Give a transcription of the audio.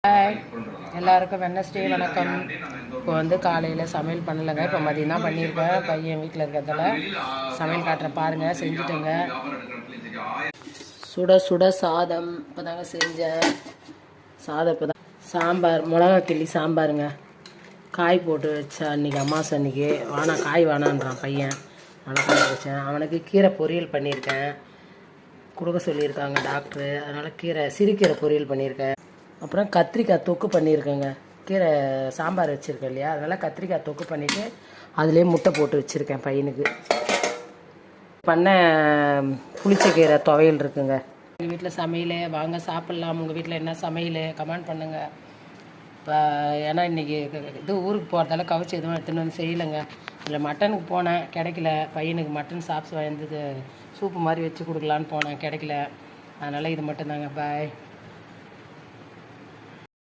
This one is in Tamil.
ஹாய் எல்லாருக்கும் வெட்னஸ்டே வணக்கம். இப்போ வந்து காலையில் சமையல் பண்ணலைங்க, இப்போ மதியம் தான் பண்ணியிருக்கேன். பையன் வீட்டில் இருக்கிறதால சமையல் காட்டுறேன் பாருங்கள். செஞ்சுட்டேங்க. சுட சுட சாதம் இப்போ தாங்க செஞ்சேன். சாதம் இப்போ தான். சாம்பார், மிளகா கிள்ளி சாம்பாருங்க. காய் போட்டு வச்சேன் அன்றைக்கி அம்மாசை அன்றைக்கி. காய் வேணான்றான் பையன், மிளகா வச்சேன். அவனுக்கு கீரை பொரியல் பண்ணியிருக்கேன், கொடுக்க சொல்லியிருக்காங்க டாக்டரு. அதனால் சிறுகீரை பொரியல் பண்ணியிருக்கேன். அப்புறம் கத்திரிக்காய் தொக்கு பண்ணியிருக்கேங்க. கீரை சாம்பார் வச்சுருக்கேன் இல்லையா, அதனால் கத்திரிக்காய் தொக்கு பண்ணிவிட்டு அதிலே முட்டை போட்டு வச்சுருக்கேன் பையனுக்கு. பண்ண புளிச்சக்கீரை துவையல் இருக்குங்க. எங்கள் வீட்டில் சமையல் வாங்க சாப்பிட்லாம். உங்கள் வீட்டில் என்ன சமையல் கமெண்ட் பண்ணுங்கள். இப்போ ஏன்னா இன்றைக்கி இது ஊருக்கு போகிறதால கவிச்சி எதுவும் எடுத்துன்னு வந்து செய்யலைங்க. இல்லை மட்டனுக்கு போனேன், கிடைக்கல. பையனுக்கு மட்டன் சாப்ஸ் வந்து சூப்பு மாதிரி வச்சு கொடுக்கலான்னு போனேன், கிடைக்கல. அதனால் இது மட்டும்தாங்க. பாய்.